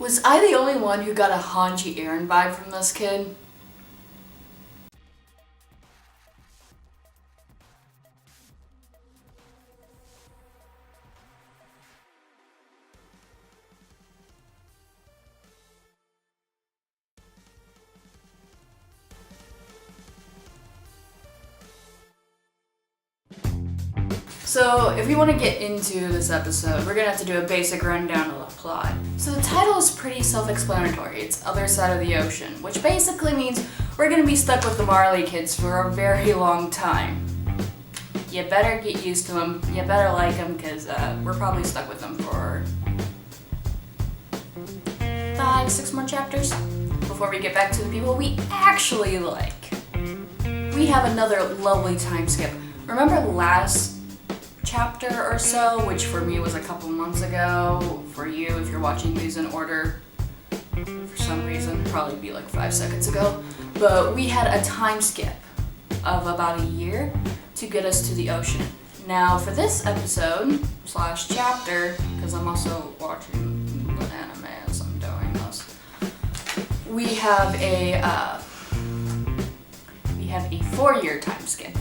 Was I the only one who got a Hanji Aaron vibe from this kid? So, if we want to get into this episode, we're gonna have to do a basic rundown of the plot. So the title is pretty self-explanatory. It's Other Side of the Ocean, which basically means we're gonna be stuck with the Marley kids for a very long time. You better get used to them, you better like them, because we're probably stuck with them for 5-6 more chapters before we get back to the people we actually like. We have another lovely time skip. Remember last chapter or so, which for me was a couple months ago, for you if you're watching these in order for some reason, probably be like 5 seconds ago, but we had a time skip of about a year to get us to the ocean. Now for this episode / chapter, because I'm also watching the anime as I'm doing this, we have a 4-year time skip.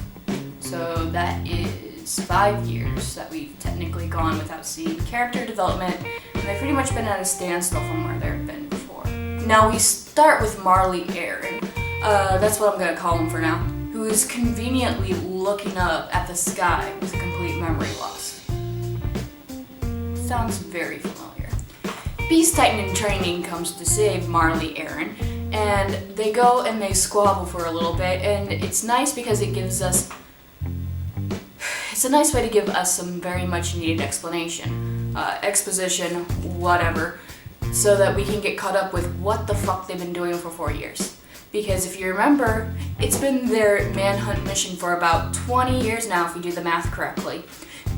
So that is 5 years that we've technically gone without seeing character development, and they've pretty much been at a standstill from where they've been before. Now we start with Marley Aaron, that's what I'm going to call him for now, who is conveniently looking up at the sky with complete memory loss. Sounds very familiar. Beast Titan in training comes to save Marley Aaron, and they go and they squabble for a little bit, and it's nice because it's a nice way to give us some very much needed explanation, exposition, whatever, so that we can get caught up with what the fuck they've been doing for 4 years. Because if you remember, it's been their manhunt mission for about 20 years now, if we do the math correctly,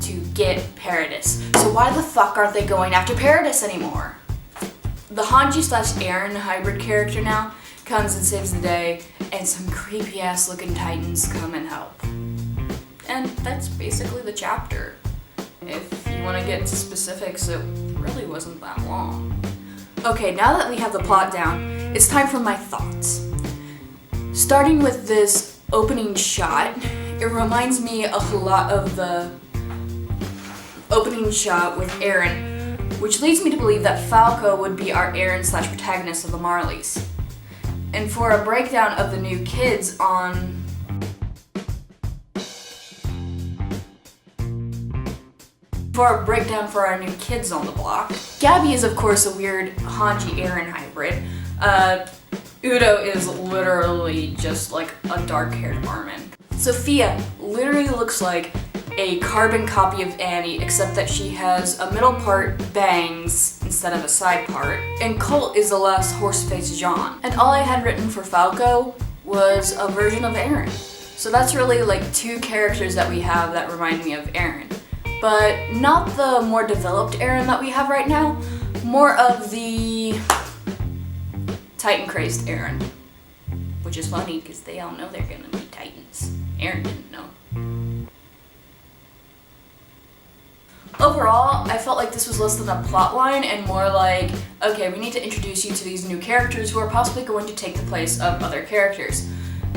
to get Paradis. So why the fuck aren't they going after Paradis anymore? The Hanji / Aaron hybrid character now comes and saves the day, and some creepy ass looking titans come and help. And that's basically the chapter. If you want to get into specifics, it really wasn't that long. Okay, now that we have the plot down, it's time for my thoughts. Starting with this opening shot, it reminds me a lot of the opening shot with Aaron, which leads me to believe that Falco would be our Aaron / protagonist of the Marleys. And for a breakdown of the new kids on for our new kids on the block. Gabby is of course a weird Hanji Aaron hybrid. Udo is literally just like a dark-haired Armin. Sophia literally looks like a carbon copy of Annie, except that she has a middle part bangs instead of a side part. And Colt is the last horse-faced Jean. And all I had written for Falco was a version of Aaron. So that's really like 2 characters that we have that remind me of Aaron. But not the more developed Aaron that we have right now, more of the Titan-crazed Aaron. Which is funny because they all know they're gonna be Titans. Aaron didn't know. Overall, I felt like this was less than a plot line and more like, okay, we need to introduce you to these new characters who are possibly going to take the place of other characters.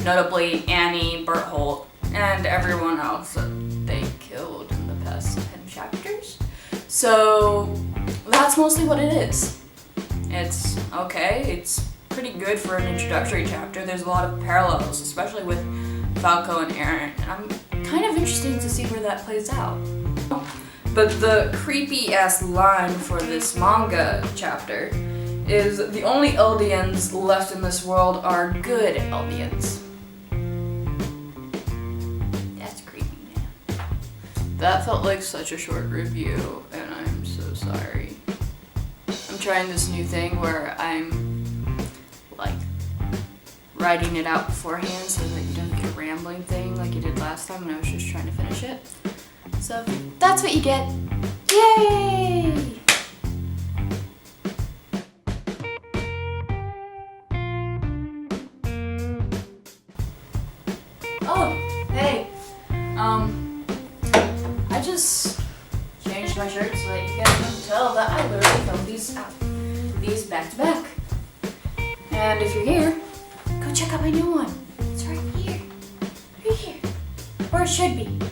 Notably Annie, Berthold, and everyone else that they killed in the past 10 chapters. So that's mostly what it is. It's okay, it's pretty good for an introductory chapter. There's a lot of parallels, especially with Falco and Aaron, and I'm kind of interested to see where that plays out. But the creepy ass line for this manga chapter is the only Eldians left in this world are good Eldians. That's creepy, man. That felt like such a short review, and I'm so sorry. I'm trying this new thing where I'm like writing it out beforehand so that you don't get a rambling thing like you did last time when I was just trying to finish it. So that's what you get. Yay! Oh, hey. I just changed my shirt so that you guys can tell that I literally filmed these back to back. And if you're here, go check out my new one. It's right here. Right here. Or it should be.